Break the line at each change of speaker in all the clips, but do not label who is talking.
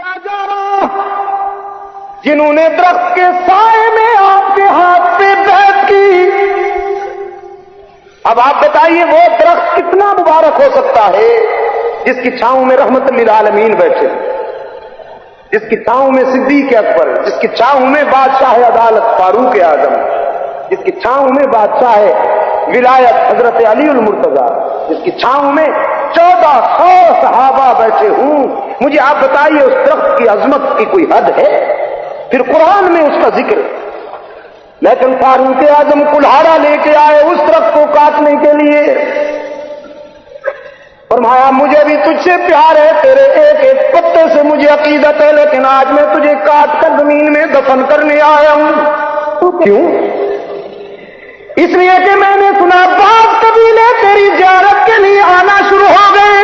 کیا جانا جنہوں نے درخت کے سائے میں آپ کے ہاتھ پہ بیعت کی. اب آپ بتائیے وہ درخت کتنا مبارک ہو سکتا ہے جس کی چھاؤں میں رحمت للعالمین بیٹھے, جس کی چھاؤں میں صدیق اکبر, جس کی چھاؤں میں بادشاہ عدالت فاروق اعظم, جس کی چھاؤں میں بادشاہ ولایت حضرت علی المرتضیٰ, جس کی چھاؤں میں 1400 صحابہ بیٹھے ہوں. مجھے آپ بتائیے اس درخت کی عظمت کی کوئی حد ہے؟ پھر قرآن میں اس کا ذکر, لیکن فاروق اعظم کلہاڑا لے کے آئے اس درخت کو کاٹنے کے لیے. فرمایا مجھے بھی تجھ سے پیار ہے, تیرے ایک ایک پتے سے مجھے عقیدت ہے, لیکن آج میں تجھے کاٹ کر زمین میں دفن کرنے آیا ہوں. کیوں؟ اس لیے کہ میں نے سنا بعض قبیلے تیری زیارت کے لیے آنا شروع ہو گئے.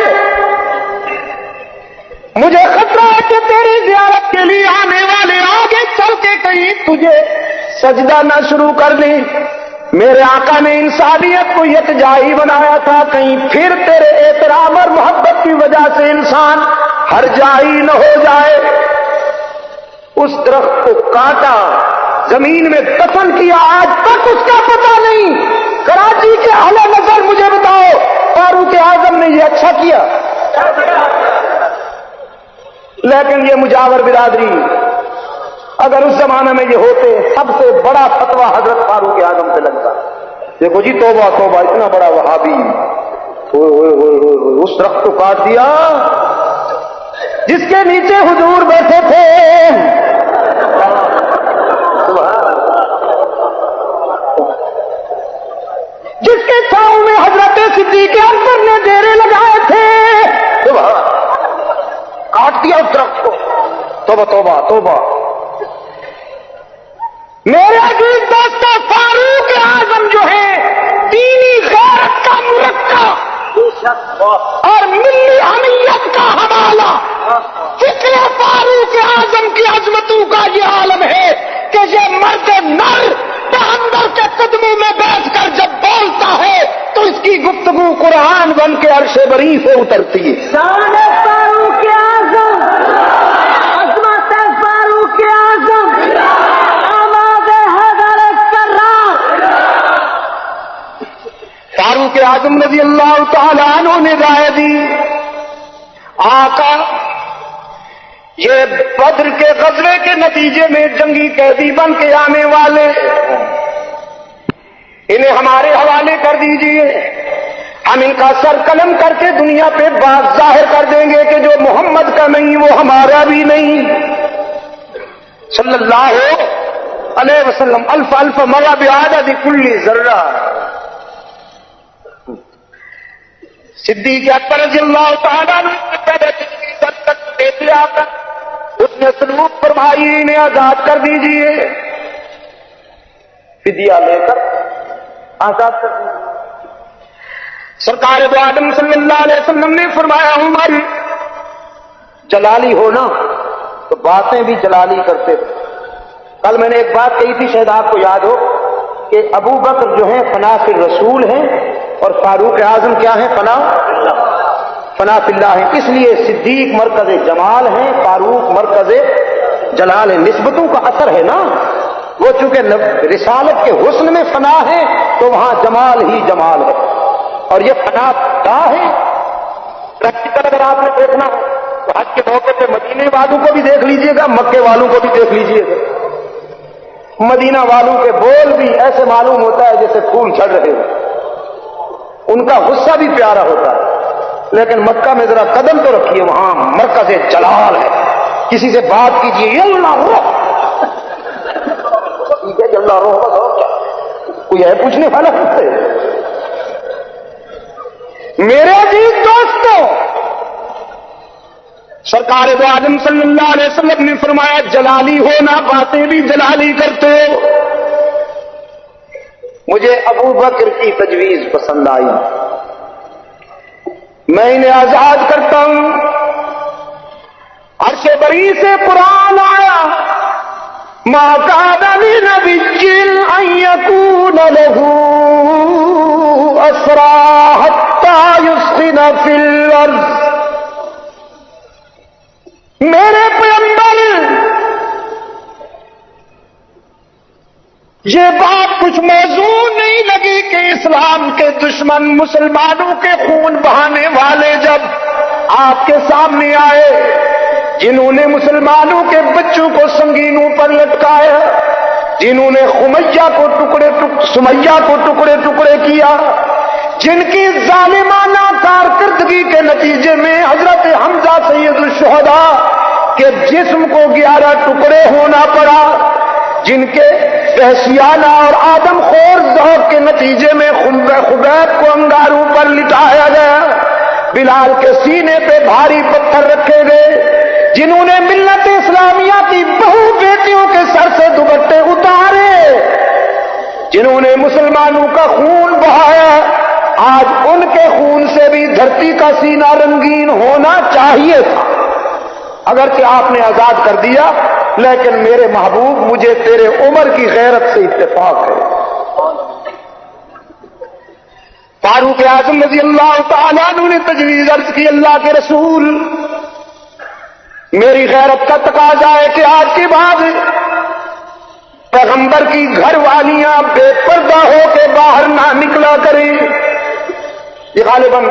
مجھے خطرہ ہے کہ تیری زیارت کے لیے آنے والے آگے چل کے کہیں تجھے سجدہ نہ شروع کر دیں. میرے آقا نے انسانیت کو یکجائی بنایا تھا, کہیں پھر تیرے احترام اور محبت کی وجہ سے انسان ہر جائی نہ ہو جائے. اس درخت کو کاٹا, زمین میں دفن کیا, آج تک اس کا پتہ نہیں. کراچی کے اہل نظر مجھے بتاؤ فاروق اعظم نے یہ اچھا کیا؟ لیکن یہ مجاور برادری, اگر اس زمانے میں یہ ہوتے سب سے بڑا فتویٰ حضرت فاروق اعظم سے لگتا. دیکھو جی توبہ توبہ, اتنا بڑا وہابی, اس درخت کو کاٹ دیا جس کے نیچے حضور بیٹھے تھے. جس کے چھاؤں میں حضرت صدیق اکبر نے ڈیرے لگائے تھے, کاٹ دیا اس درخت کو. توبہ توبہ توبہ. میرے عزیز دوستو, فاروق اعظم جو ہے دینی غیرت کا مرکب اور ملی حمیت کا حوالہ. فکر فاروق اعظم کی عظمتوں کا یہ عالم ہے کہ یہ مرد نر پیغمبر کے قدموں میں بیٹھ کر جب بولتا ہے تو اس کی گفتگو قرآن بن کے عرش بری سے اترتی ہے.
شان فاروق اعظم, عظمت فاروق اعظم, آماد حیدر کرار.
فاروق اعظم رضی اللہ تعالیٰ عنہ نے رائے دی, آقا یہ بدر کے غزوے کے نتیجے میں جنگی قیدی بن کے آنے والے, انہیں ہمارے حوالے کر دیجئے. ہم ان کا سر قلم کر کے دنیا پہ بات ظاہر کر دیں گے کہ جو محمد کا نہیں وہ ہمارا بھی نہیں صلی اللہ علیہ وسلم. الف الف مرہ بعدد کل ذرہ. صدیق اکبر رضی اللہ تعالیٰ نے اس نے سلوک فرمائی, انہیں آزاد کر دیجئے, فدیہ لے کر آزاد کر دیجئے. سرکار دو عالم صلی اللہ علیہ وسلم نے فرمایا عمر جلالی ہونا تو باتیں بھی جلالی کرتے تھے. کل میں نے ایک بات کہی تھی, شاید آپ کو یاد ہو, کہ ابو بکر جو ہیں فنا فی الرسول ہیں اور فاروق اعظم کیا ہیں؟ فنا فی اللہ ہیں. اس لیے صدیق مرکز جمال ہیں, فاروق مرکز جلال ہے. نسبتوں کا اثر ہے نا, وہ چونکہ رسالت کے حسن میں فنا ہے تو وہاں جمال ہی جمال ہے, اور یہ فنا کیا ہے. پریکٹیکل اگر آپ نے دیکھنا ہے تو حج کے موقع پہ مدینے والوں کو بھی دیکھ لیجئے گا, مکے والوں کو بھی دیکھ لیجئے گا. مدینہ والوں کے بول بھی ایسے معلوم ہوتا ہے جیسے پھول جھڑ رہے ہو, ان کا غصہ بھی پیارا ہوتا ہے. لیکن مکہ میں ذرا قدم تو رکھیے, وہاں مرکز جلال ہے. کسی سے بات کیجیے اللہ روح, ٹھیک ہے اللہ روح, بس اور کیا, کوئی ہے پوچھنے والا کچھ؟ میرے عزیز دوستوں, سرکار دو عالم صلی اللہ علیہ وسلم نے فرمایا جلالی ہونا, باتیں بھی جلالی کرتے ہو. مجھے ابو بکر کی تجویز پسند آئی, میں انہیں آزاد کرتا ہوں. عرش بری سے قرآن آیا, ما کان لنبی ان یکون له اسری حتی یسخن فی الارض. میرے پیغمبر یہ بات کچھ موزوں نہیں لگی کہ اسلام کے دشمن مسلمانوں کے خون بہانے والے جب آپ کے سامنے آئے، جنہوں نے مسلمانوں کے بچوں کو سنگینوں پر لٹکایا، جنہوں نے سمیہ کو ٹکڑے ٹکڑے کیا، جن کی ظالمانہ کارکردگی کے نتیجے میں حضرت حمزہ سید الشہداء کے جسم کو 11 ٹکڑے ہونا پڑا، جن کے وحشیانہ اور آدم خور ذوق کے نتیجے میں خبیب کو انگاروں پر لٹایا گیا، بلال کے سینے پہ بھاری پتھر رکھے گئے، جنہوں نے ملت اسلامیہ کی بہو بیٹیوں کے سر سے دوپٹے اتارے، جنہوں نے مسلمانوں کا خون بہایا، آج ان کے خون سے بھی دھرتی کا سینہ رنگین ہونا چاہیے تھا۔ اگرچہ آپ نے آزاد کر دیا، لیکن میرے محبوب مجھے تیرے عمر کی غیرت سے اتفاق ہے۔ فاروق اعظم رضی اللہ تعالیٰ عنہ نے تجویز عرض کی، اللہ کے رسول، میری غیرت کا تقاضا ہے کہ آج کے بعد پیغمبر کی گھر والیاں بے پردہ ہو کے باہر نہ نکلا کریں۔ یہ غالباً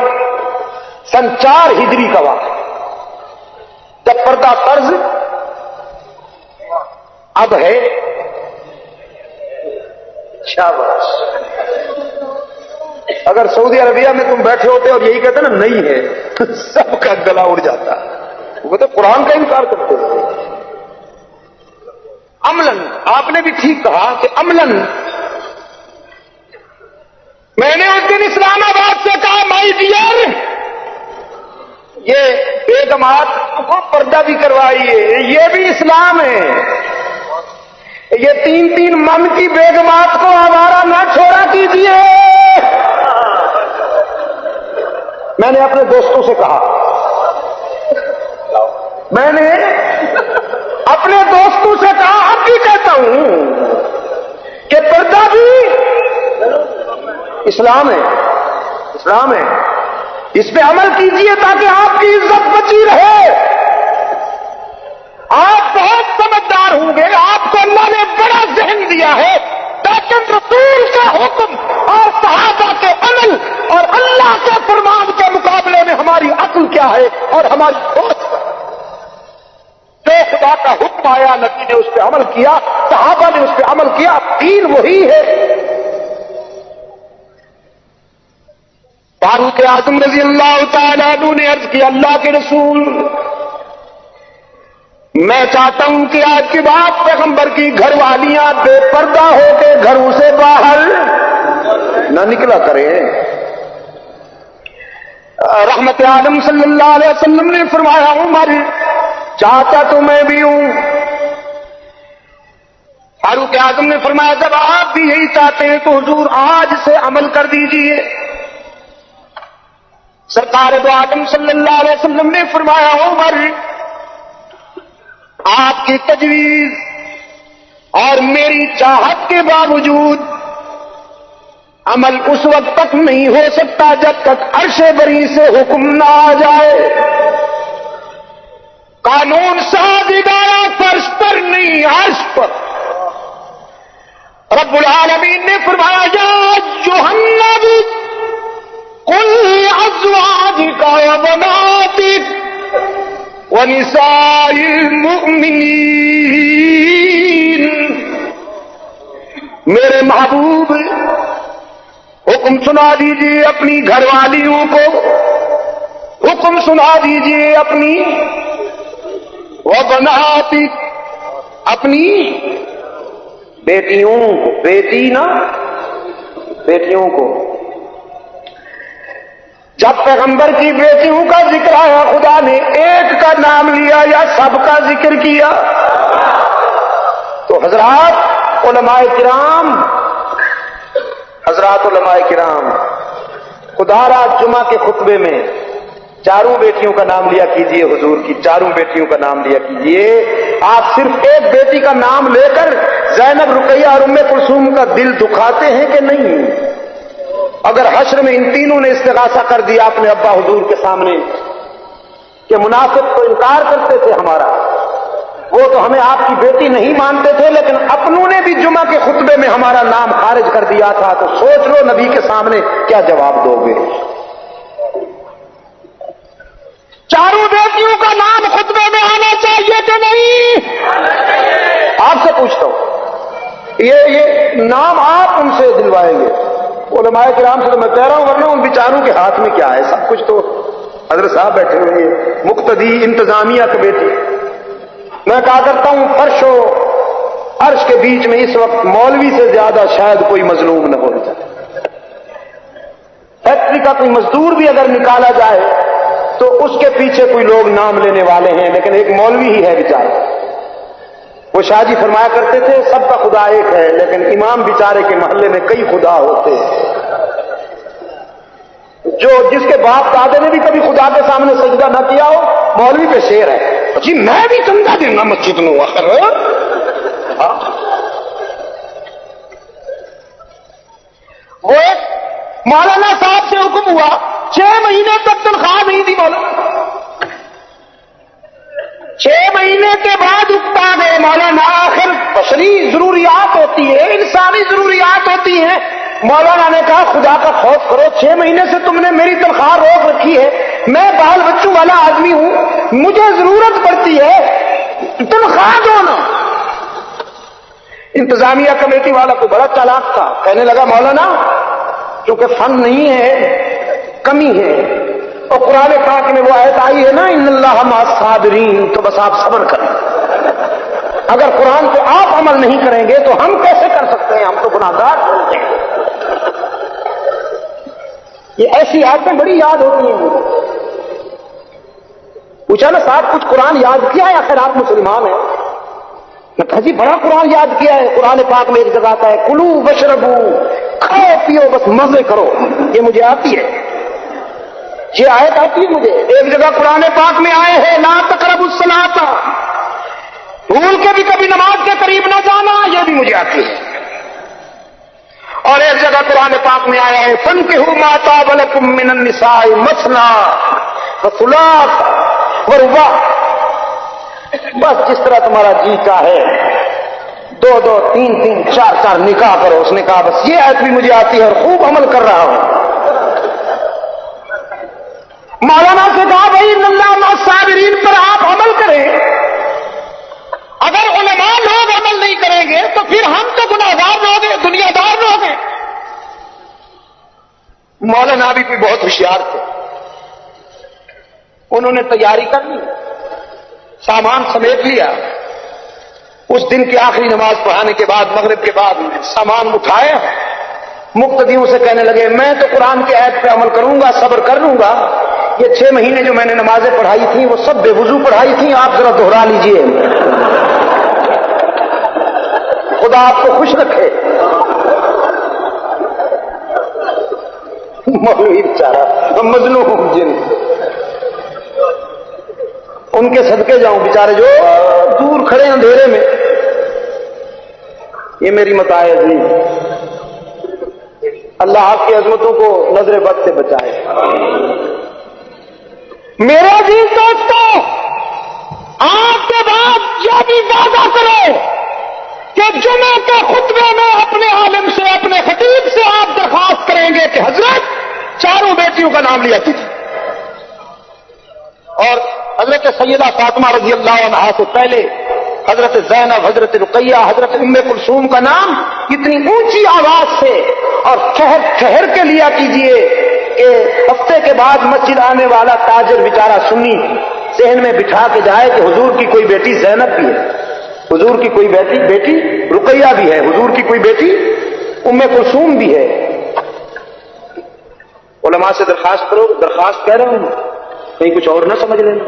سن 4 ہجری کا واقعہ، جب پردہ فرض اب ہے شاباش۔ اگر سعودی عربیہ میں تم بیٹھے ہوتے اور یہی کہتے نا نہیں ہے، سب کا گلا اڑ جاتا۔ وہ تو قرآن کا انکار کرتے ہیں۔ عملاً آپ نے بھی ٹھیک کہا کہ عملاً میں نے اس دن اسلام آباد سے کہا مائی ڈیئر، یہ بیگمات کو پردہ بھی کروائیے، یہ بھی اسلام ہے، یہ 3 من کی بیگمات کو آوارہ نہ چھوڑا کیجیے۔ میں نے اپنے دوستوں سے کہا، میں نے اپنے دوستوں سے کہا، اب بھی کہتا ہوں کہ پردہ بھی اسلام ہے، اسلام ہے، اس پہ عمل کیجیے تاکہ آپ کی عزت بچی رہے۔ آپ بہت سمجھدار ہوں گے، آپ کو اللہ نے بڑا ذہن دیا ہے، لیکن رسول کا حکم اور صحابہ کے عمل اور اللہ کے فرمان کے مقابلے میں ہماری عقل کیا ہے اور ہماری سوچ کیا ہے؟ جو خدا کا حکم آیا نبی نے اس پہ عمل کیا، صحابہ نے اس پہ عمل کیا، دین وہی ہے۔ فاروق اعظم رضی اللہ تعالیٰ عنہ نے عرض کیا، اللہ کے رسول، میں چاہتا ہوں کہ آج کے بعد پیغمبر کی گھر والیاں بے پردہ ہو کے گھروں سے باہر نہ نکلا کریں۔ رحمت عالم صلی اللہ علیہ وسلم نے فرمایا، عمر چاہتا تو میں بھی ہوں۔ فاروق اعظم نے فرمایا، جب آپ بھی یہی چاہتے ہیں تو حضور آج سے عمل کر دیجئے۔ سرکار دو عالم صلی اللہ علیہ وسلم نے فرمایا، عمر آپ کی تجویز اور میری چاہت کے باوجود عمل اس وقت تک نہیں ہو سکتا جب تک عرش بری سے حکم نہ آ جائے۔ قانون ساز ادارہ فرش پر نہیں، عرش پر۔ رب العالمین نے فرمایا، یا ایھا النبی قل لأزواجک وبناتک ونساء المؤمنین، میرے محبوب حکم سنا دیجئے اپنی گھر والیوں کو، حکم سنا دیجئے اپنی وبناتک، اپنی بیٹیوں کو، بیٹی نا بیٹیوں کو۔ جب پیغمبر کی بیٹیوں کا ذکر آیا، خدا نے ایک کا نام لیا یا سب کا ذکر کیا؟ تو حضرات علماء کرام، خدا را جمعہ کے خطبے میں چاروں بیٹیوں کا نام لیا کیجئے، حضور کی چاروں بیٹیوں کا نام لیا کیجئے۔ آپ صرف ایک بیٹی کا نام لے کر زینب، رقیہ اور ام کلثوم کا دل دکھاتے ہیں کہ نہیں؟ اگر حشر میں ان تینوں نے استغاثہ کر دیا اپنے ابا حضور کے سامنے کہ منافق تو انکار کرتے تھے ہمارا، وہ وہ تو ہمیں آپ کی بیٹی نہیں مانتے تھے، لیکن اپنوں نے بھی جمعہ کے خطبے میں ہمارا نام خارج کر دیا تھا، تو سوچ لو نبی کے سامنے کیا جواب دو گے؟ چاروں بیٹیوں کا نام خطبے میں آنا چاہیے کہ نہیں؟ آپ سے پوچھتا ہوں، یہ نام آپ ان سے دلوائیں گے؟ علماء کرام سے تو میں کہہ رہا ہوں، ورنہ ان بیچاروں کے ہاتھ میں کیا ہے؟ سب کچھ تو حضرت صاحب بیٹھے ہوئے ہیں، مقتدی انتظامیہ کی بیٹی۔ میں کہا کرتا ہوں فرش و عرش کے بیچ میں اس وقت مولوی سے زیادہ شاید کوئی مظلوم نہ ہو جائے۔ فیکٹری کا کوئی مزدور بھی اگر نکالا جائے تو اس کے پیچھے کوئی لوگ نام لینے والے ہیں، لیکن ایک مولوی ہی ہے بیچارہ۔ وہ شاہ جی فرمایا کرتے تھے سب کا خدا ایک ہے، لیکن امام بیچارے کے محلے میں کئی خدا ہوتے ہیں۔ جس کے باپ دادے نے بھی کبھی خدا کے سامنے سجدہ نہ کیا ہو، مولوی پہ شیر ہے جی میں بھی چندہ دینا مسجد میں وہ ایک مولانا صاحب سے حکم ہوا 6 مہینے تک تنخواہ نہیں دی مولانا، 6 مہینے کے بعد اکتا گئے مولانا، آخر بشری ضروریات ہوتی ہے، انسانی ضروریات ہوتی ہیں۔ مولانا نے کہا خدا کا خوف کرو، 6 مہینے سے تم نے میری تنخواہ روک رکھی ہے، میں بال بچوں والا آدمی ہوں، مجھے ضرورت پڑتی ہے، تنخواہ دو نا۔ انتظامیہ کمیٹی والا کو بڑا چالاک تھا، کہنے لگا مولانا کیونکہ فن نہیں ہے، کمی ہے، اور قرآن پاک میں وہ آیت آئی ہے نا ان اللہ مع الصابرین، تو بس آپ صبر کریں۔ اگر قرآن پہ آپ عمل نہیں کریں گے تو ہم کیسے کر سکتے ہیں؟ ہم تو گناہگار ہوتے ہیں۔ یہ ایسی آیتیں بڑی یاد ہوتی ہیں مجھے۔ پوچھا نا صاحب کچھ قرآن یاد کیا ہے؟ آخر آپ مسلمان ہیں۔ میں کہا جی بڑا قرآن یاد کیا ہے۔ قرآن پاک میں ایک جگہ آتا ہے کلو وشربو، کھاؤ پیو بس مزے کرو، یہ مجھے آتی ہے، یہ آیت آتی ہے مجھے۔ ایک جگہ قرآن پاک میں آئے ہیں لا تقربوا الصلاۃ، بھول کے بھی کبھی نماز کے قریب نہ جانا، یہ بھی مجھے آتی ہے۔ اور ایک جگہ قرآن پاک میں آیا ہے فانکحوا ما طاب لکم من النساء مثنی وثلاث ورباع، بس جس طرح تمہارا جی چاہے 2 2 3 3 4 4 نکاح کرو۔ اس نے کہا بس یہ آیت بھی مجھے آتی ہے اور خوب عمل کر رہا ہوں۔ مولانا سے کہا بھائی ان اللہ مع الصابرین پر آپ عمل کریں، اگر علماء لوگ عمل نہیں کریں گے تو پھر ہم تو گناہگار لوگ ہیں، دنیا دار لوگ ہیں۔ مولانا بھی کوئی بہت ہوشیار تھے، انہوں نے تیاری کر لی، سامان سمیٹ لیا۔ اس دن کی آخری نماز پڑھانے کے بعد مغرب کے بعد سامان اٹھایا، مقتدیوں سے کہنے لگے میں تو قرآن کی آیت پہ عمل کروں گا، صبر کر لوں گا، یہ 6 مہینے جو میں نے نمازیں پڑھائی تھیں وہ سب بے وضو پڑھائی تھیں، آپ ذرا دوہرا لیجئے، خدا آپ کو خوش رکھے۔ مولوی بیچارہ مظلوم جن، ان کے صدقے جاؤں بیچارے جو دور کھڑے اندھیرے میں۔ یہ میری متاعظ نہیں، اللہ آپ کی عظمتوں کو نظر بد سے بچائے۔ میرے عزیز دوستو، آپ کے بعد یہ بھی وعدہ کرو کہ جمعے کے خطبے میں اپنے عالم سے، اپنے خطیب سے آپ درخواست کریں گے کہ حضرت چاروں بیٹیوں کا نام لیا کیجیے، اور حضرت سیدہ فاطمہ رضی اللہ عنہا سے پہلے حضرت زینب، حضرت رقیہ، حضرت ام کلثوم کا نام اتنی اونچی آواز سے اور ٹھہر کے لیا کیجیے کہ ہفتے کے بعد مسجد آنے والا تاجر بیچارہ سنی ذہن میں بٹھا کے جائے کہ حضور کی کوئی بیٹی زینب بھی ہے، حضور کی کوئی بیٹی رقیہ بھی ہے، حضور کی کوئی بیٹی ام کلثوم بھی ہے۔ علماء سے درخواست کرو، درخواست کہہ رہا ہوں، کہیں کچھ اور نہ سمجھ لینا۔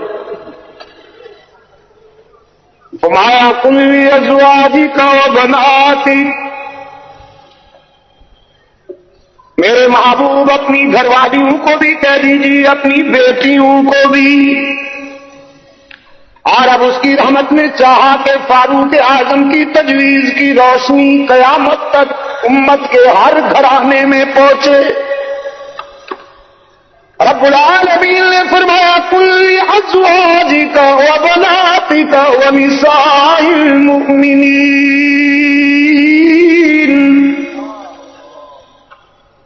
فرمایا کل ازواجک و بناتی، میرے محبوب اپنی گھر والیوں کو بھی کہہ دیجیے، اپنی بیٹیوں کو بھی۔ اور اب اس کی رحمت نے چاہا کہ فاروق اعظم کی تجویز کی روشنی قیامت تک امت کے ہر گھرانے میں پہنچے۔ رب العالمین نے فرمایا کل ازواجک و بناتک و نساء المؤمنین،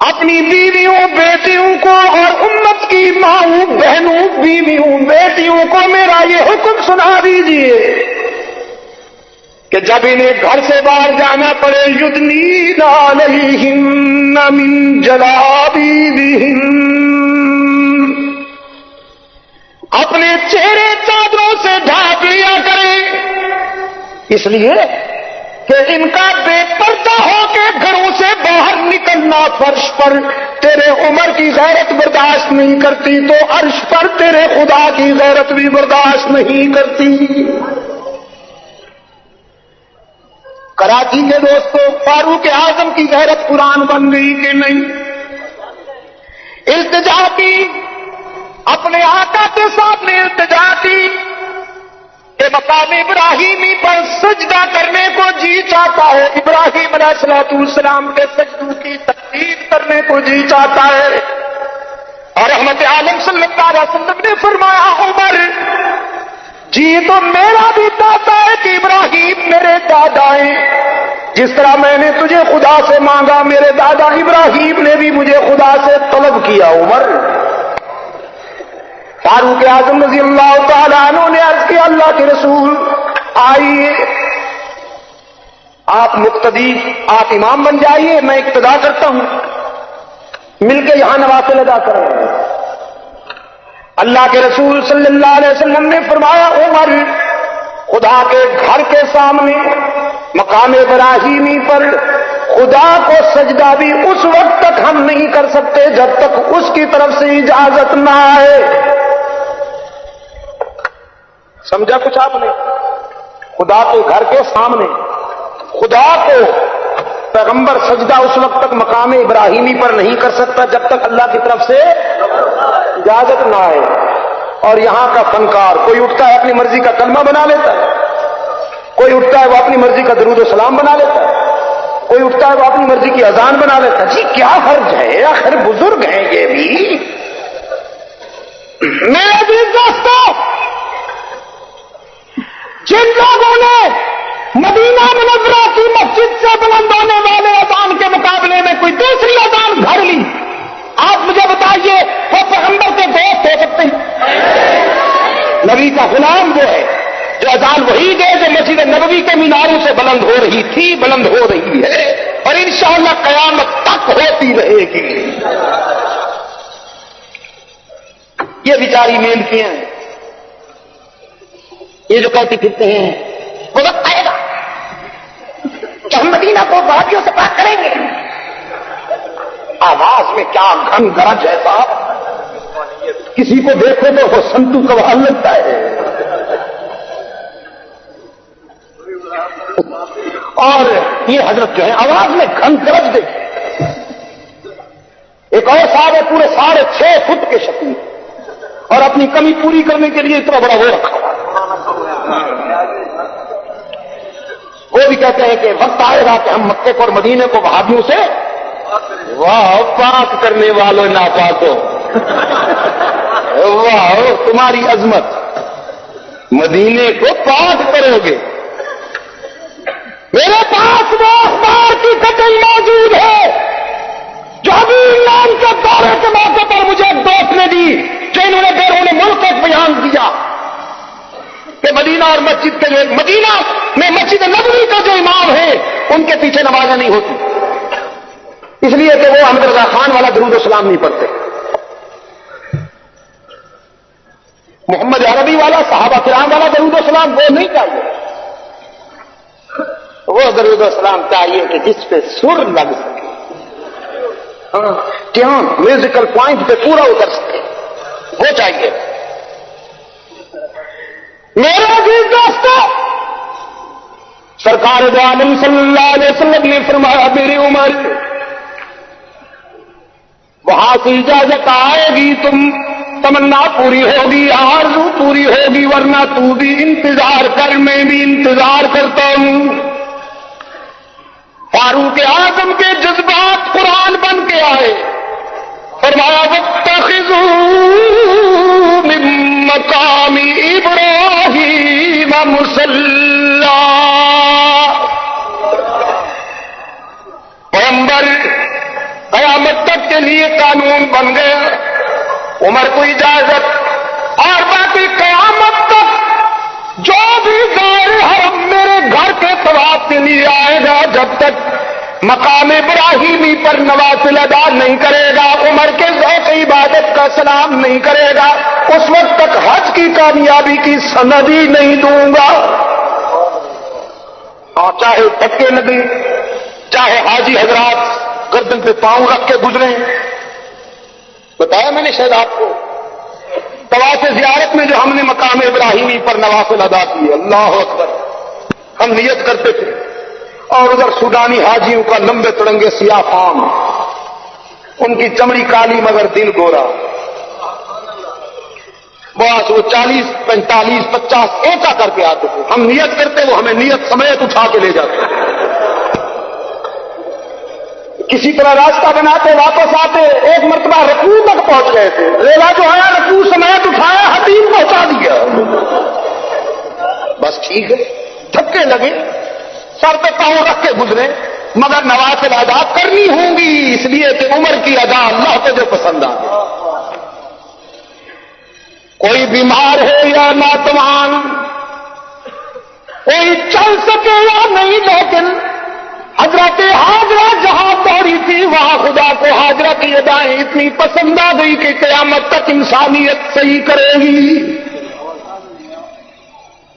اپنی بیویوں بیٹیوں کو اور امت کی ماؤں بہنوں بیویوں بیٹیوں کو میرا یہ حکم سنا دیجیے کہ جب انہیں گھر سے باہر جانا پڑے یدنین علیہن من جلابیبہن، اپنے چہرے چادروں سے ڈھانپ لیا کریں، اس لیے کہ ان کا بے پردہ ہو کے گھروں سے باہر نکلنا فرش پر تیرے عمر کی غیرت برداشت نہیں کرتی تو عرش پر تیرے خدا کی غیرت بھی برداشت نہیں کرتی۔ کراچی کے دوستوں، فاروق اعظم کی غیرت قرآن بن گئی کہ نہیں؟ التجا کی، اپنے آقا کے سامنے التجا کی کہ مقام ابراہیمی پر سجدہ کرنے کو جی چاہتا ہے، ابراہیم علیہ السلام کے سجدوں کی تقدیم کرنے کو جی چاہتا ہے، اور رحمت عالم صلی اللہ علیہ وسلم نے فرمایا عمر جی تو میرا بھی چاہتا ہے کہ ابراہیم میرے دادا ہیں، جس طرح میں نے تجھے خدا سے مانگا میرے دادا ابراہیم نے بھی مجھے خدا سے طلب کیا۔ عمر فاروق اعظم رضی اللہ تعالیٰ عنہ نے عرض کیا اللہ کے رسول آئیے، آپ مقتدی، آپ امام بن جائیے، میں اقتدا کرتا ہوں، مل کے یہاں نوافل ادا کریں۔ اللہ کے رسول صلی اللہ علیہ وسلم نے فرمایا عمر خدا کے گھر کے سامنے مقام ابراہیمی پر خدا کو سجدہ بھی اس وقت تک ہم نہیں کر سکتے جب تک اس کی طرف سے اجازت نہ آئے۔ سمجھا کچھ آپ نے؟ خدا کے گھر کے سامنے خدا کو پیغمبر سجدہ اس وقت تک مقام ابراہیمی پر نہیں کر سکتا جب تک اللہ کی طرف سے اجازت نہ آئے۔ اور یہاں کا فنکار کوئی اٹھتا ہے اپنی مرضی کا کلمہ بنا لیتا ہے، کوئی اٹھتا ہے وہ اپنی مرضی کا درود و سلام بنا لیتا ہے، کوئی اٹھتا ہے وہ اپنی مرضی کی اذان بنا لیتا ہے۔ جی کیا حرج ہے، آخر بزرگ ہیں یہ بھی۔ میرے عزیز دوستو، جن لوگوں نے مدینہ منورہ کی مسجد سے بلند ہونے والے اذان کے مقابلے میں کوئی دوسری اذان گھڑ لی، آپ مجھے بتائیے وہ پیغمبر کے دوست ہو سکتے ہیں؟ نبی کا غلام وہ ہے جو اذان وہی دے جو مسجد نبوی کے میناروں سے بلند ہو رہی تھی، بلند ہو رہی ہے، اور انشاءاللہ قیامت تک ہوتی رہے گی۔ یہ بیچاری میلکیاں ہیں، یہ جو کہتی پھرتے ہیں وہ وقت آئے گا کہ ہم مدینہ کو وادیوں سے پاک کریں گے۔ آواز میں کیا گھن گرج ہے صاحب، کسی کو دیکھو تو وہ سنتو قوال لگتا ہے۔ اور یہ حضرت جو ہے آواز میں گھن گرج دیکھے۔ ایک اور صاحب ہے پورے 6.5 فٹ کے شکل اور اپنی کمی پوری کرنے کے لیے اتنا بڑا وہ رکھا ہوا، وہ بھی کہتے ہیں کہ وقت آئے گا کہ ہم مکے کو اور مدینے کو وہابیوں سے واہ پاک کرنے والوں ناپاکو، واہ تمہاری عظمت، مدینے کو پاک کرو گے۔ میرے پاس وہ اخبار کی کٹل موجود ہے جو ابھی ایران کے دورے کے موقع پر مجھے ایک دوست نے دی، جو انہوں نے بیرون ملک ایک بیان دیا کہ مدینہ اور مسجد کے جو مدینہ میں مسجد نبوی کا جو امام ہے ان کے پیچھے نمازیں نہیں ہوتی، اس لیے کہ وہ احمد رضا خان والا درود و سلام نہیں پڑھتے، محمد عربی والا صحابہ کرام والا درود و سلام وہ نہیں چاہیے، وہ درود و سلام چاہیے کہ جس پہ سر لگ سکے، ہاں ٹیون میوزیکل پوائنٹ پہ پورا اتر سکے، وہ چاہیے۔ میرے عزیز دوستو، سرکار دو عالم صلی اللہ علیہ وسلم نے فرمایا میری عمر وہاں سے اجازت آئے گی، تم تمنا پوری ہوگی، آرزو پوری ہوگی، ورنہ تو بھی انتظار کر، میں بھی انتظار کرتا ہوں۔ فاروق اعظم کے جذبات قرآن بن کے آئے، فرمایا واتخذوا من مقام ابراہیم مصلی. پیغمبر قیامت تک کے لیے قانون بن گیا. عمر کو اجازت اور باقی قیامت تک جو بھی غیر حرم میرے گھر کے طواف کے لیے آئے گا جب تک مقام ابراہیمی پر نوافل ادا نہیں کرے گا, عمر کے ذوق عبادت کا سلام نہیں کرے گا, اس وقت تک حج کی کامیابی کی سند ہی نہیں دوں گا. اور چاہے دھکے لگے, چاہے حاجی حضرات گردن پہ پاؤں رکھ کے گزریں. بتایا میں نے شاید آپ کو طواف زیارت میں جو ہم نے مقام ابراہیمی پر نوافل ادا کیے, اللہ اکبر, ہم نیت کرتے تھے اور ادھر سودانی حاجیوں کا لمبے تڑنگے سیاہ فام, ان کی چمڑی کالی مگر دل گورا, بس وہ 40 45 50 ایکا کر کے آتے تھے. ہم نیت کرتے, وہ ہمیں نیت سمیت اٹھا کے لے جاتے. کسی طرح راستہ بناتے واپس آتے, ایک مرتبہ رکوع تک پہنچ گئے تھے, ریلا جو ہے رکوع سمیت اٹھایا, حتیم پہنچا دیا. بس ٹھیک ہے, دھکے لگے, سر پہ پاؤں رکھ کے گزرے, مگر نوافل ادا کرنی ہوں گی, اس لیے کہ عمر کی ادا اللہ کو جو پسند آ گئی. کوئی بیمار ہے یا ناتوان, کوئی چل سکے یا نہیں, لیکن حضرت حاجرہ جہاں دوڑی تھی وہاں خدا کو حاجرہ کی ادائیں اتنی پسند آ گئی کہ قیامت تک انسانیت صحیح کرے گی.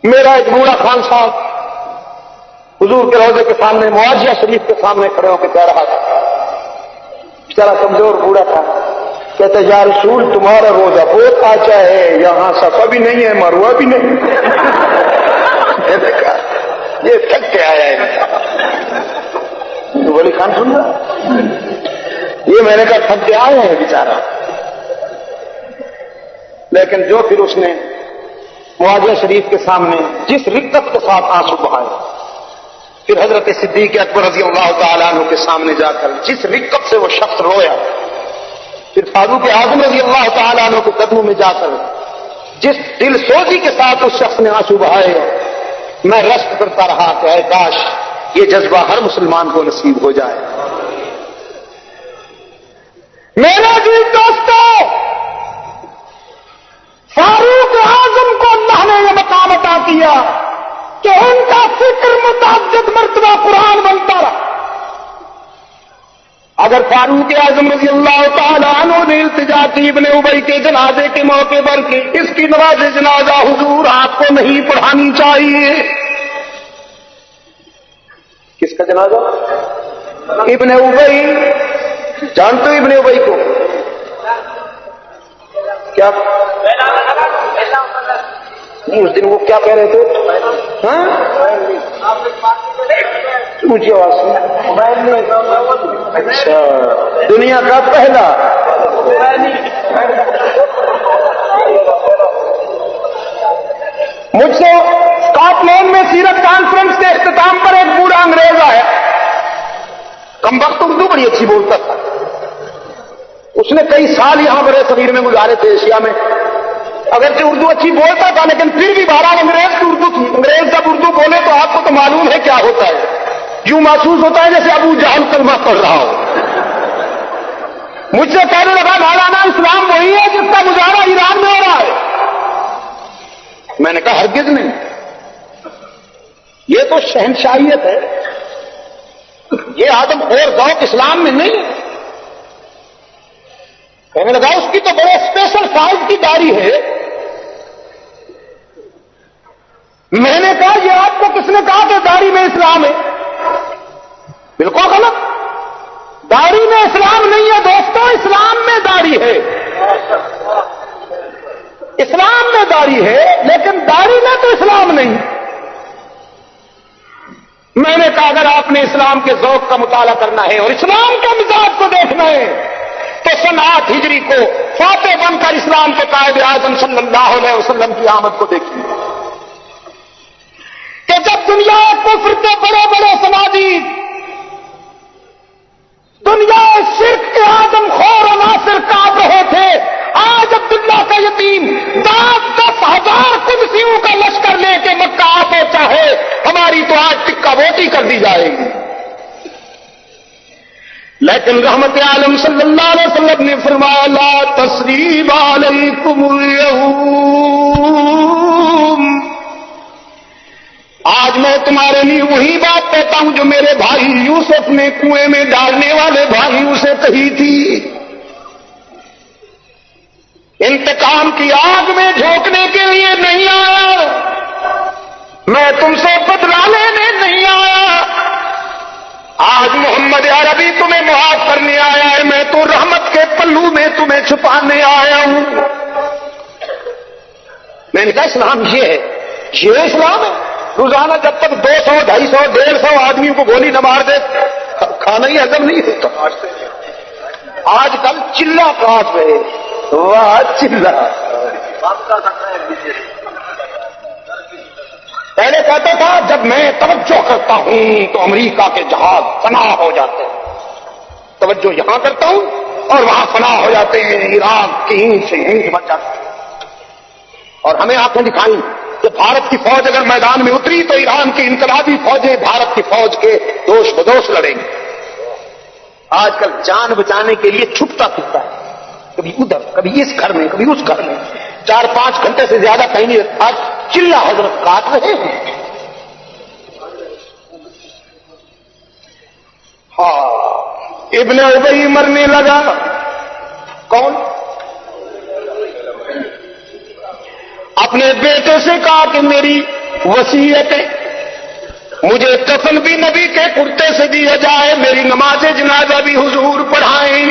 میرا ایک بوڑھا خان صاحب حضور کے روضے کے سامنے معاجیہ شریف کے سامنے کھڑے ہو کے کہہ رہا تھا, بیچارہ کمزور بوڑھا تھا, کہتے یا رسول تمہارا روزہ بہت اچھا ہے, یہاں صفا بھی نہیں ہے مروہ بھی نہیں. یہ تھک کے آیا ہے. ولی خان سن رہا, یہ میں نے کہا تھک کے آیا ہے بیچارہ. لیکن جو پھر اس نے معاجیہ شریف کے سامنے جس رقت کے ساتھ آنسو بہائے, پھر حضرت صدیق اکبر رضی اللہ تعالیٰ عنہ کے سامنے جا کر جس رقت سے وہ شخص رویا, پھر فاروق اعظم رضی اللہ تعالیٰ عنہ کے قدموں میں جا کر جس دل سوزی کے ساتھ اس شخص نے آنسو بہائے, میں رشک کرتا رہا کہ اے کاش یہ جذبہ ہر مسلمان کو نصیب ہو جائے. میرے دل دوستو, فاروق اعظم کو اللہ نے یہ مقام عطا کیا کہ ان کا فکر متعدد مرتبہ قرآن بنتا رہا. اگر فاروق اعظم رضی اللہ تعالیٰ عنہ نے التجا کی ابن ابی کے جنازے کے موقع پر کی, اس کی نماز جنازہ حضور آپ کو نہیں پڑھانی چاہیے. کس کا جنازہ؟ ابن ابی. جانتے ہو ابن ابی کو؟ کیا اس دن وہ کیا کہہ رہے تھے؟ ہاں اونچی آواز سے. اچھا, دنیا کا پہلا. مجھ سے اسکاٹ لینڈ میں سیرت کانفرنس کے اختتام پر ایک بوڑھا انگریز آیا, کم وقت اردو بڑی اچھی بولتا تھا. اس نے کئی سال یہاں بڑے صغیر میں گزارے تھے ایشیا میں, اگرچہ اردو اچھی بولتا تھا لیکن پھر بھی بہرحال انگریز کی اردو تھی. انگریز جب اردو بولے تو آپ کو تو معلوم ہے کیا ہوتا ہے, یوں محسوس ہوتا ہے جیسے ابو جہل کلمہ پڑھ رہا ہو. مجھ سے کہنے لگا مولانا اسلام وہی ہے جس کا مظاہرہ ایران میں ہو رہا ہے. میں نے کہا ہرگز نہیں, یہ تو شہنشاہیت ہے, یہ آدم خور ذوق اسلام میں نہیں ہے. کہنے لگا اس کی تو بڑے اسپیشل سائز کی داڑھی ہے. میں نے کہا یہ آپ کو کس نے کہا کہ داڑھی میں اسلام ہے؟ بالکل غلط. داڑھی میں اسلام نہیں ہے دوستوں, اسلام میں داڑھی ہے. اسلام میں داڑھی ہے لیکن داڑھی میں تو اسلام نہیں. میں نے کہا اگر آپ نے اسلام کے ذوق کا مطالعہ کرنا ہے اور اسلام کے مزاج کو دیکھنا ہے تو سن 8 ہجری کو فاتح بن کر اسلام کے قائد اعظم صلی اللہ علیہ وسلم کی آمد کو دیکھیے کہ جب دنیا کفر کے بڑے بڑے سماجی دنیا شرک کے آدم خور عناصر کا کا یتیم 10,000 قدسیوں کا لشکر لے کے مکہ آ پہنچا ہے، ہماری تو آج ٹکا بوٹی کر دی جائے گی. لیکن رحمت عالم صلی اللہ علیہ وسلم نے فرمایا لا تثریب علیکم اليوم، آج میں تمہارے لیے وہی بات کہتا ہوں جو میرے بھائی یوسف نے کنویں میں ڈالنے والے بھائی اسے کہی تھی. انتقام کی آگ میں جھونکنے کے لیے نہیں آیا، میں تم سے بدلہ لینے نہیں آیا. آج محمد عربی تمہیں معاف کرنے آیا ہے، میں تو رحمت کے پلو میں تمہیں چھپانے آیا ہوں. میں نے کہا اسلام یہ ہے، یہ اسلام ہے. روزانہ جب تک 200 250 150 آدمیوں کو گولی نہ مار دے کھانا ہی ہضم نہیں ہوتا. آج کل چلہ کاٹ رہے، واہ چلہ. پہلے کہتا تھا جب میں توجہ کرتا ہوں تو امریکہ کے جہاز فنا ہو جاتے ہیں، توجہ یہاں کرتا ہوں اور وہاں فنا ہو جاتے ہیں، عراق کی اینٹ سے اینٹ بچ جاتے ہیں. اور ہمیں آنکھیں دکھائیں کہ بھارت کی فوج اگر میدان میں اتری تو ایران کی انقلابی فوجیں بھارت کی فوج کے دوش بدوش لڑیں گی. آج کل جان بچانے کے لیے چھپتا پھرتا ہے، کبھی ادھر کبھی اس گھر میں کبھی اس گھر میں، 4-5 گھنٹے سے زیادہ کہیں نہیں رہتا. چلہ حضرت کاٹ رہے ہیں. ہاں ابن ابی مرنے لگا. کون؟ اپنے بیٹے سے کہا کہ میری وصیت ہے، مجھے کفن بھی نبی کے کرتے سے دیا جائے، میری نماز جنازہ بھی حضور پڑھائیں.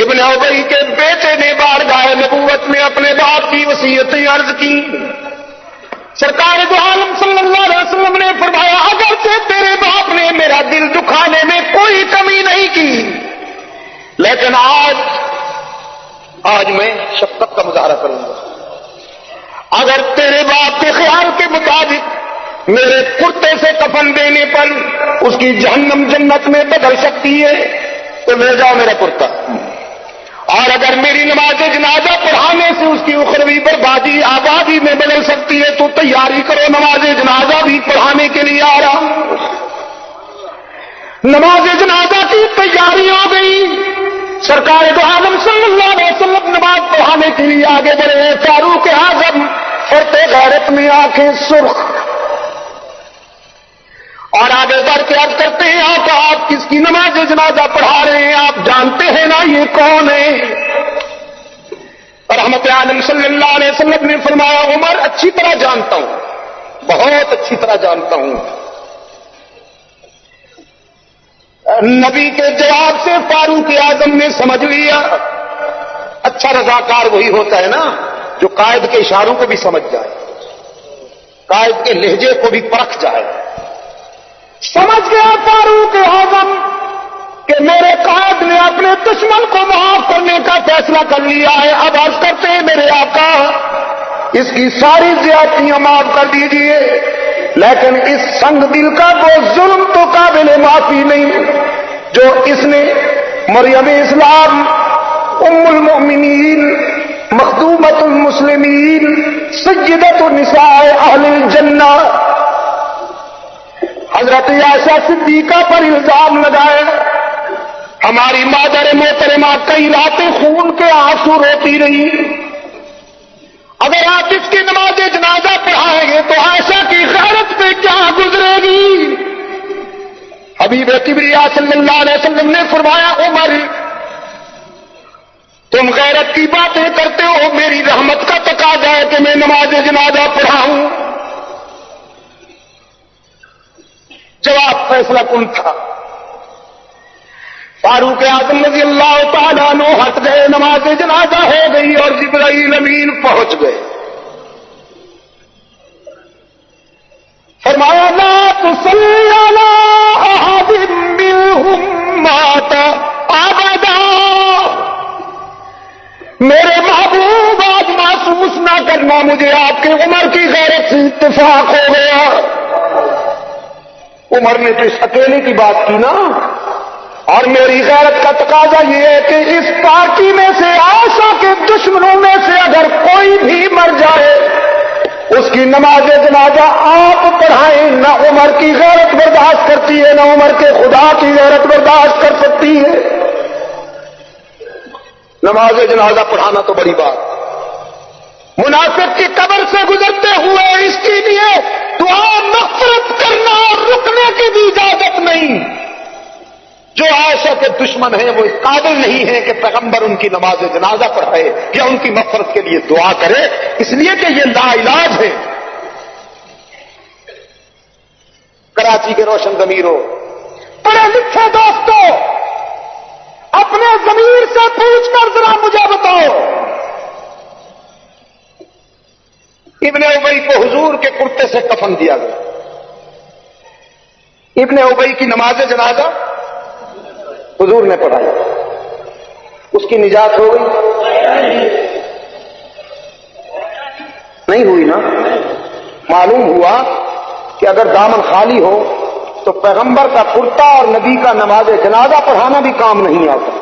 ابن ابی کے بیٹے نے بارگاہ نبوت میں اپنے باپ کی وصیتیں عرض کی. سرکار دو عالم صلی اللہ علیہ وسلم نے فرمایا اگرچہ تیرے باپ نے میرا دل دکھانے میں کوئی کمی نہیں کی، لیکن آج میں شفقت کا مظاہرہ کروں گا. اگر تیرے باپ کے خیال کے مطابق میرے کرتے سے کفن دینے پر اس کی جہنم جنت میں بدل سکتی ہے تو لے جاؤ میرا کرتا، اور اگر میری نماز جنازہ پڑھانے سے اس کی اخروی بربادی آبادی میں بدل سکتی ہے تو تیاری کرو، نماز جنازہ بھی پڑھانے کے لیے آ رہا ہوں. نماز جنازہ کی تیاری ہو گئی. سرکار دو عالم صلی اللہ علیہ وسلم نماز پڑھانے کے لیے آگے بڑھے. فاروق اعظم فرتے غیرت میں آنکھیں سرخ اور آگے بڑھ کے عرض کرتے ہیں آپ کس کی نماز جنازہ پڑھا رہے ہیں؟ آپ جانتے ہیں نا یہ کون ہے؟ رحمت عالم صلی اللہ علیہ وسلم نے فرمایا عمر اچھی طرح جانتا ہوں، بہت اچھی طرح جانتا ہوں. نبی کے جواب سے فاروق اعظم نے سمجھ لیا. اچھا رضاکار وہی ہوتا ہے نا جو قائد کے اشاروں کو بھی سمجھ جائے، قائد کے لہجے کو بھی پرکھ جائے. سمجھ گیا فاروق اعظم کہ میرے قائد نے اپنے دشمن کو معاف کرنے کا فیصلہ کر لیا ہے. اب عرض کرتے ہیں میرے آقا اس کی ساری زیادتیاں معاف کر دیجیے، لیکن اس سنگ دل کا وہ ظلم تو قابل معافی نہیں جو اس نے مریم اسلام ام المؤمنین مخدومۃ المسلمین سیدۃ النساء اہل الجنہ حضرت عائشہ صدیقہ پر الزام لگائے. ہماری مادر محترمہ کئی راتیں خون کے آنسو روتی رہی. اگر آپ اس کی نماز جنازہ پڑھائیں گے تو عائشہ کی غیرت پہ کیا گزرے گی؟ حبیب کبریا صلی اللہ علیہ وسلم نے فرمایا عمر تم غیرت کی باتیں کرتے ہو، میری رحمت کا تقاضا ہے کہ میں نماز جنازہ پڑھاؤں. جواب فیصلہ کن تھا. فاروق اعظم رضی اللہ تعالیٰ عنہ ہٹ گئے، نماز جنازہ ہو گئی اور جبرائیل امین پہنچ گئے. فرمایا لا تصلی علی احد منہم مات ابدا. میرے محبوب آج محسوس نہ کرنا مجھے آپ کے عمر کی غیرت سے اتفاق ہو گیا. عمر نے تو اس اکیلے کی بات کی نا، اور میری غیرت کا تقاضا یہ ہے کہ اس پارٹی میں سے عائشہ کے دشمنوں میں سے اگر کوئی بھی مر جائے اس کی نماز جنازہ آپ پڑھائیں. نہ عمر کی غیرت برداشت کرتی ہے، نہ عمر کے خدا کی غیرت برداشت کر سکتی ہے. نماز جنازہ پڑھانا تو بڑی بات. منافق کی قبر سے گزرتے ہوئے اس کے لیے دعا مغفرت کرنا اور رکنے کی بھی اجازت نہیں. جو عائشہ کے دشمن ہیں وہ اس قابل نہیں ہیں کہ پیغمبر ان کی نماز جنازہ پڑھائے یا ان کی مغفرت کے لیے دعا کرے، اس لیے کہ یہ لا علاج ہے. کراچی کے روشن ضمیروں، پڑھے لکھے دوستوں، اپنے ضمیر سے پوچھ کر ذرا مجھے بتاؤ، ابن ابی کو حضور کے کرتے سے کفن دیا گیا. ابن ابی کی نماز جنازہ حضور نے پڑھائی، اس کی نجات ہو گئی؟ نہیں ہوئی نا. معلوم ہوا کہ اگر دامن خالی ہو تو پیغمبر کا کرتا اور نبی کا نماز جنازہ پڑھانا بھی کام نہیں آتا.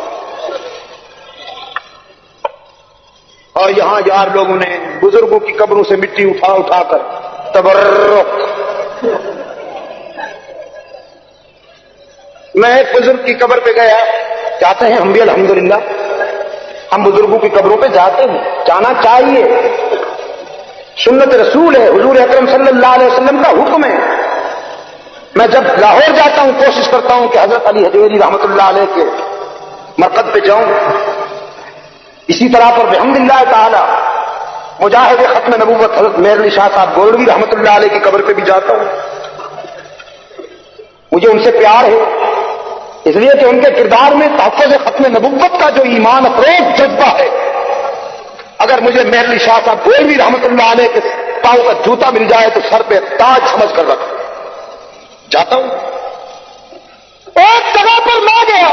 اور یہاں یار لوگوں نے بزرگوں کی قبروں سے مٹی اٹھا اٹھا کر تبرک. میں ایک بزرگ کی قبر پہ گیا، جاتے ہیں ہم بھی الحمدللہ، ہم بزرگوں کی قبروں پہ جاتے ہیں، جانا چاہیے، سنت رسول ہے، حضور اکرم صلی اللہ علیہ وسلم کا حکم ہے. میں جب لاہور جاتا ہوں کوشش کرتا ہوں کہ حضرت علی حجویری رحمۃ اللہ علیہ کے مرکز پہ جاؤں. اسی طرح پر بحمدللہ تعالی مجاہد ختم نبوت حضرت میر علی شاہ صاحب گولوی رحمۃ اللہ علیہ کی قبر پہ بھی جاتا ہوں. مجھے ان سے پیار ہے، اس لیے کہ ان کے کردار میں تحفظ ختم نبوت کا جو ایمان افروز جذبہ ہے. اگر مجھے میر علی شاہ صاحب گولوی رحمۃ اللہ علیہ کے پاؤں کا جوتا مل جائے تو سر پہ تاج سمجھ کر رکھ جاتا ہوں. ایک جگہ پر میں گیا،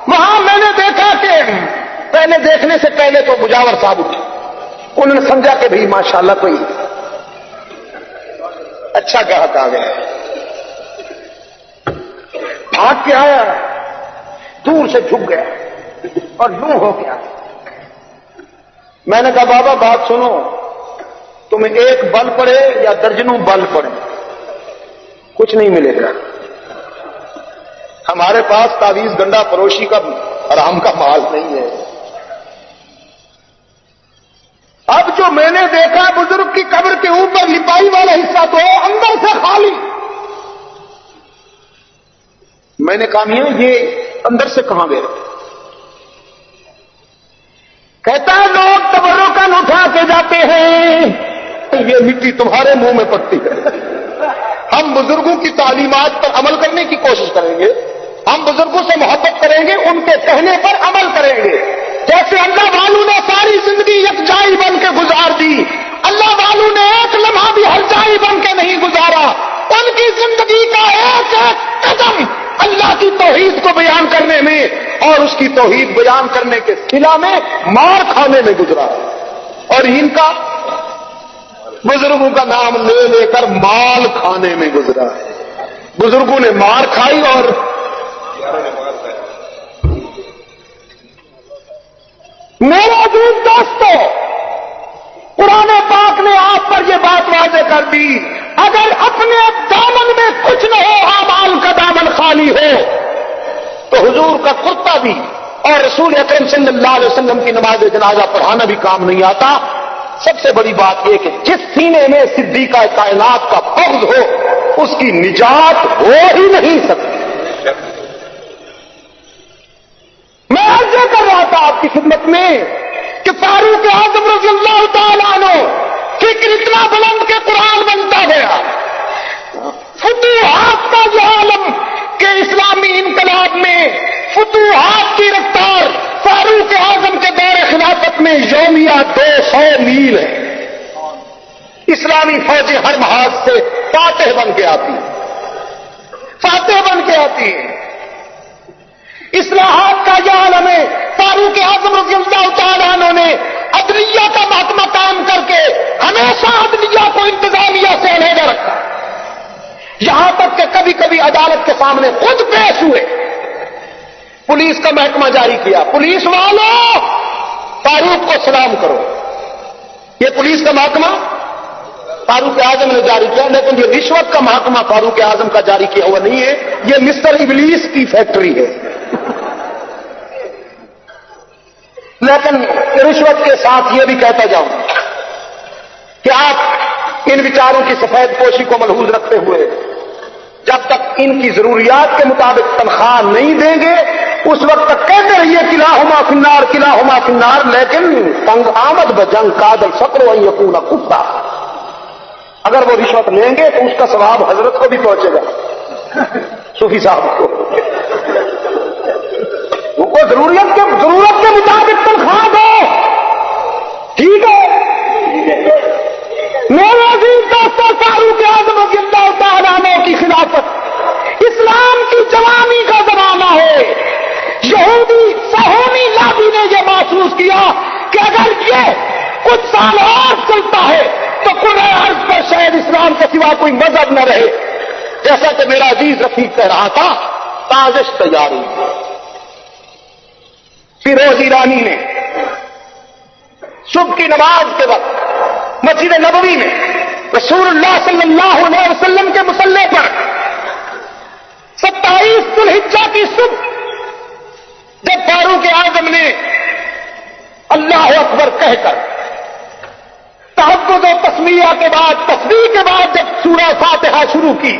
وہاں میں نے دیکھا کہ پہلے دیکھنے سے پہلے تو مجاور صاحب اٹھے. انہوں نے سمجھا کہ بھئی ماشاءاللہ کوئی اچھا گاہک آ گیا. بھاگ کے آیا، دور سے جھک گیا اور یوں ہو گیا. میں نے کہا بابا بات سنو، تمہیں ایک بل پڑے یا درجنوں بل پڑے کچھ نہیں ملے گا. ہمارے پاس تعویذ گنڈا فروشی کا حرام کا مال نہیں ہے. اب جو میں نے دیکھا بزرگ کی قبر کے اوپر لپائی والا حصہ تو اندر سے خالی. میں نے کہا میاں یہ اندر سے کہاں گئے؟ کہتا ہے لوگ تبرکن اٹھا کے جاتے ہیں، یہ مٹی تمہارے منہ میں پڑتی ہے. ہم بزرگوں کی تعلیمات پر عمل کرنے کی کوشش کریں گے، ہم بزرگوں سے محبت کریں گے، ان کے کہنے پر عمل کریں گے. جیسے اللہ والوں نے ساری زندگی یکجائی بن کے گزار دی، اللہ والوں نے ایک لمحہ بھی ہرجائی بن کے نہیں گزارا. ان کی زندگی کا ایک ایک قدم اللہ کی توحید کو بیان کرنے میں اور اس کی توحید بیان کرنے کے سلا میں مار کھانے میں گزرا. اور ان کا بزرگوں کا نام لے لے کر مال کھانے میں گزرا. بزرگوں نے مار کھائی اور میرے عزیز دوستو، قرآن پاک نے آپ پر یہ بات واضح کر دی، اگر اپنے دامن میں کچھ نہ ہو، اعمال کا دامن خالی ہو، تو حضور کا کرتا بھی اور رسول اکرم صلی اللہ علیہ وسلم کی نماز جنازہ پڑھانا بھی کام نہیں آتا. سب سے بڑی بات یہ کہ جس سینے میں صدیقہ کائنات کا بغض ہو اس کی نجات ہو ہی نہیں سکتی. میں عرض کر رہا تھا آپ کی خدمت میں کہ فاروق اعظم رضی اللہ تعالیٰ عنہ فکر اتنا بلند کہ قرآن بنتا گیا. فتوحات کا جو عالم کہ اسلامی انقلاب میں فتوحات کی رفتار فاروق اعظم کے دور خلافت میں یومیہ 200 میل ہے. اسلامی فوجیں ہر محاذ سے فاتح بن کے آتی ہیں، فاتح بن کے آتی ہیں. اصلاحات کا یہ عالم ہے. فاروق اعظم رضی اللہ تعالیٰ عنہ نے عدلیہ کا محکمہ قائم کر کے ہمیشہ عدلیہ کو انتظامیہ سے علیحدہ رکھا، یہاں تک کہ کبھی کبھی عدالت کے سامنے خود پیش ہوئے. پولیس کا محکمہ جاری کیا، پولیس والوں فاروق کو سلام کرو. یہ پولیس کا محکمہ فاروق اعظم نے جاری کیا، لیکن یہ رشوت کا محکمہ فاروق اعظم کا جاری کیا ہوا نہیں ہے، یہ مسٹر ابلیس کی فیکٹری ہے. لیکن رشوت کے ساتھ یہ بھی کہتا جاؤں کہ آپ ان بیچاروں کی سفید پوشی کو ملحوظ رکھتے ہوئے جب تک ان کی ضروریات کے مطابق تنخواہ نہیں دیں گے اس وقت تک کہتے رہیے کلاہما فی النار کلاہما فی النار، لیکن تنگ آمد بجنگ کادل فقر و یکون کفتا. اگر وہ رشوت لیں گے تو اس کا ثواب حضرت کو بھی پہنچے گا، صوفی صاحب کو. ان کو ضرورت کے مطابق تنخواہ دو، ٹھیک ہے. میرے عزیز دوستوں، فاروق اعظم رضی اللہ تعالیٰ عنہ کی خلافت اسلام کی جوانی کا زمانہ ہے. یہودی صہیونی لابی نے یہ محسوس کیا کہ اگر یہ کچھ سال اور چلتا ہے تو قرآن عرض پر شاید اسلام کے سوا کوئی مذہب نہ رہے. جیسا کہ میرا عزیز رفیق کہہ رہا تھا، سازش تیار ہوئی. فیروز ایرانی نے صبح کی نماز کے وقت مسجد نبوی میں رسول اللہ صلی اللہ علیہ وسلم کے مصلی پر 27 ذی الحجہ کی صبح جب فاروق اعظم نے اللہ اکبر کہہ کر تحفظ و تسمیہ کے بعد تصویر کے بعد جب سورہ فاتحہ شروع کی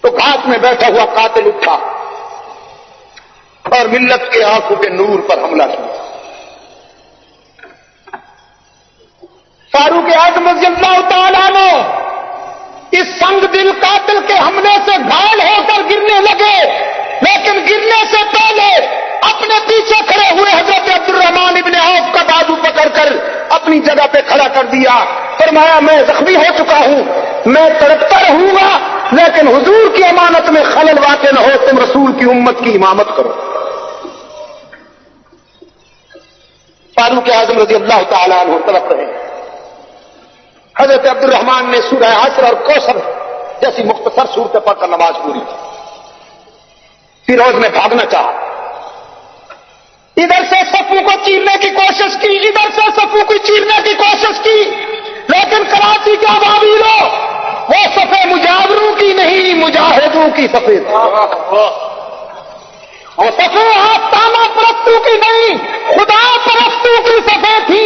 تو گھاٹ میں بیٹھا ہوا قاتل اٹھا اور ملت کے آنکھوں کے نور پر حملہ کیا. فاروق اعظم رضی اللہ تعالیٰ عنہ اس سنگ دل قاتل کے حملے سے گھائل ہو کر گرنے لگے، لیکن گرنے سے پہلے اپنے پیچھے کھڑے ہوئے حضرت عبد الرحمن ابن عوف کا بازو پکڑ کر اپنی جگہ پہ کھڑا کر دیا. فرمایا میں زخمی ہو چکا ہوں، میں تڑپتا رہوں گا، لیکن حضور کی امانت میں خلل واقع نہ ہو، تم رسول کی امت کی امامت کرو. فاروق اعظم رضی اللہ تعالیٰ عنہ تڑپ رہے. حضرت عبد الرحمن نے سورہ عصر اور کوثر جیسی مختصر صورتیں پڑھ کر نماز پوری کی. فیروز نے بھاگنا چاہا، ادھر سے صفوں کو چیرنے کی کوشش کی، ادھر سے صفوں کو چیرنے کی کوشش کی، لیکن کراچی کے عواملوں وہ صفیں مجاوروں کی نہیں مجاہدوں کی صفیں تھی. اور صفیں آستانہ پرستوں کی نہیں خدا پرستوں کی صفیں تھی.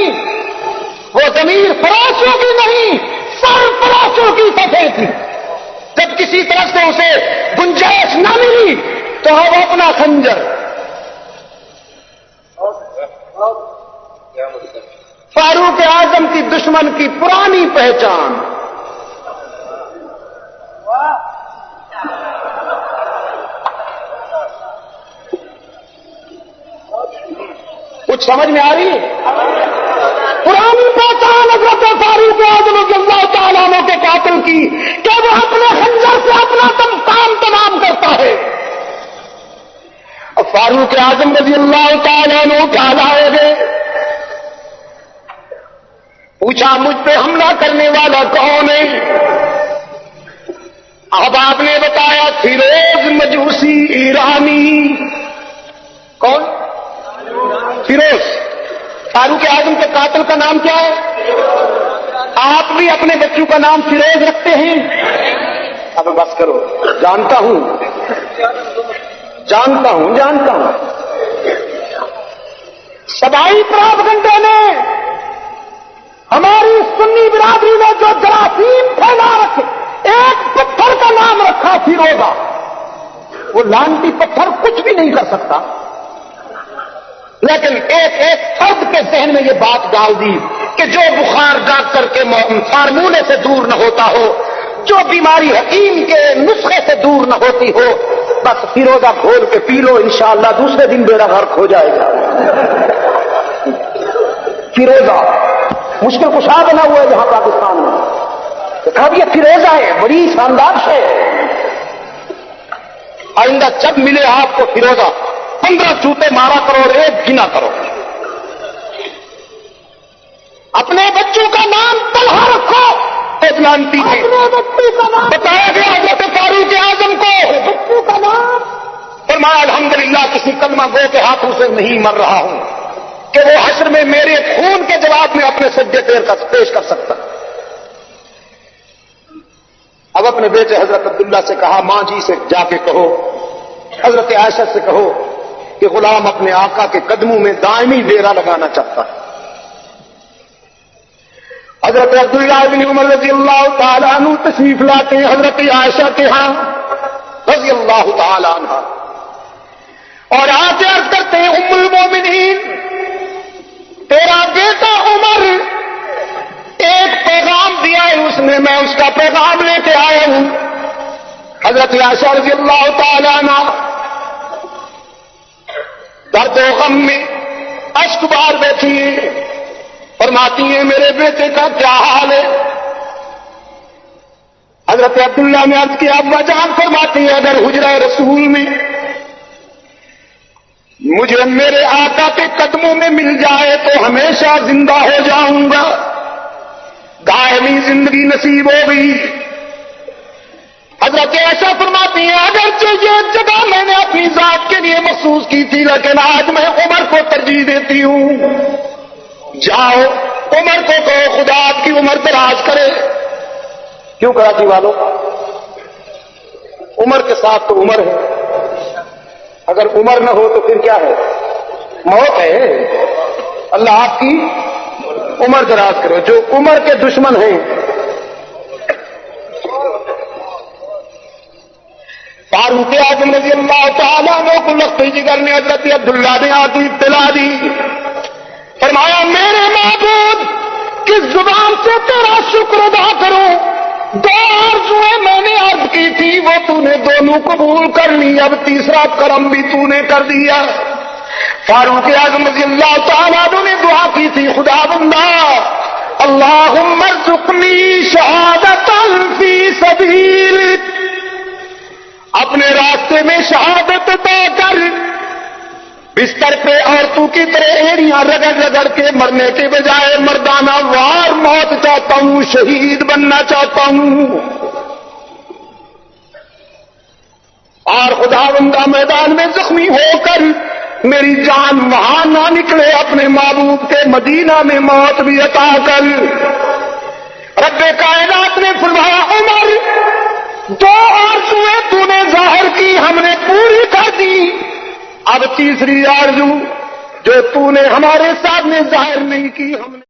وہ ضمیر فروشوں کی نہیں سر فروشوں کی صفیں تھی. جب کسی طرف سے اسے گنجائش نہ ملی تو وہ اپنا خنجر فاروق اعظم کی دشمن کی پرانی پہچان کچھ سمجھ میں آ رہی ہے؟ پرانی پہچان حضرت فاروق اعظم رضی اللہ تعالیٰ عنہ کے قاتل کی کہ وہ اپنے خنجر سے اپنا کام تمام کرتا ہے. اب فاروق اعظم رضی اللہ تعالیٰ عنہ کیا لائے گے؟ پوچھا مجھ پہ حملہ کرنے والا کون ہے؟ اب آپ نے بتایا فیروز مجوسی ایرانی. کون؟ فیروز. فاروق اعظم کے قاتل کا نام کیا ہے؟ آپ بھی اپنے بچوں کا نام فیروز رکھتے ہیں؟ اب بس کرو، جانتا ہوں. سبائی پراپگنڈے نے ہماری سنی برادری میں جو جراثیم پھیلا رکھے، ایک پتھر کا نام رکھا فیروزہ. وہ لانتی پتھر کچھ بھی نہیں کر سکتا، لیکن ایک فرد کے ذہن میں یہ بات ڈال دی کہ جو بخار ڈاکٹر کے فارمولے سے دور نہ ہوتا ہو، جو بیماری حکیم کے نسخے سے دور نہ ہوتی ہو، بس فیروزہ کھول کے پی لو، انشاءاللہ دوسرے دن بیڑا غرق ہو جائے گا. فیروزہ مشکل کشا بنا ہوا ہے یہاں پاکستان میں. دیکھا بھی یہ فیروزہ ہے، بڑی شاندار ہے. آئندہ جب ملے آپ کو فیروزہ 15 چوتے مارا کرو اور ایک گنا کرو. اپنے بچوں کا نام طلحہ رکھو. لانتی ہے بتایا گیا حضرت فاروق اعظم کو بچوں کا نام فرمایا الحمدللہ کسی کلمہ گو کے ہاتھوں سے نہیں مر رہا ہوں کہ وہ حشر میں میرے خون کے جواب میں اپنے سجدے پیش کر سکتا. اب اپنے بیٹے حضرت عبداللہ سے کہا ماں جی سے جا کے کہو، حضرت عائشہ سے کہو کہ غلام اپنے آقا کے قدموں میں دائمی ڈیرا لگانا چاہتا ہے. حضرت عبداللہ بن عمر رضی اللہ تعالیٰ عنہ تشریف لاتے ہیں حضرت عائشہ کے ہاں رضی اللہ تعالیٰ عنہ، اور آتے عرض کرتے ہیں ام المومنین تیرا بیٹا عمر ایک پیغام دیا ہے اس نے، میں اس کا پیغام لے کے آیا ہوں. حضرت عائشہ رضی اللہ تعالیٰ عنہ درد و غم میں اشک بار بیٹھی ہیں، فرماتی ہیں میرے بیٹے کا کیا حال ہے؟ حضرت عبداللہ نے عرض کیا ابا جان، فرماتی ہیں اگر حجرہ رسول میں مجھے میرے آقا کے قدموں میں مل جائے تو ہمیشہ زندہ ہو جاؤں گا، دائمی زندگی نصیب ہو گئی. حضرت ایسا فرماتی ہیں اگرچہ یہ جگہ میں نے اپنی ذات کے لیے مخصوص کی تھی لیکن آج میں عمر کو ترجیح دیتی ہوں. جاؤ عمر کو کہو خدا آپ کی عمر دراز کرے. کیوں کراچی والوں، عمر کے ساتھ تو عمر ہے، اگر عمر نہ ہو تو پھر کیا ہے؟ موت ہے. اللہ آپ کی عمر دراز کرو. جو عمر کے دشمن ہیں فاروق اعظم رضی اللہ تعالیٰ عنہ کو لخت جگر نے حضرت عبداللہ نے آتی اطلاع دی، فرمایا میرے معبود کس زبان سے تیرا شکر ادا کروں؟ 2 آرزویں میں نے عرض کی تھی وہ تو نے دونوں قبول کر لی، اب تیسرا کرم بھی تو نے کر دیا. فاروق اعظم رضی اللہ تعالیٰ عنہ نے دعا کی تھی خدا بندہ اللہم ارزقنی شہادت فی سبیلک، اپنے راستے میں شہادت عطا کر. بستر پہ عورتوں کی طرح ایڑیاں رگڑ رگڑ کے مرنے کے بجائے مردانہ وار موت چاہتا ہوں، شہید بننا چاہتا ہوں. اور خدا بندہ میدان میں زخمی ہو کر میری جان وہاں نہ نکلے، اپنے محبوب کے مدینہ میں موت بھی عطا کر. رب کائنات نے فرمایا عمر 2 آرزویں تو نے ظاہر کی ہم نے پوری کر دی، اب تیسری آرزو جو تو نے ہمارے سامنے ظاہر نہیں کی ہم نے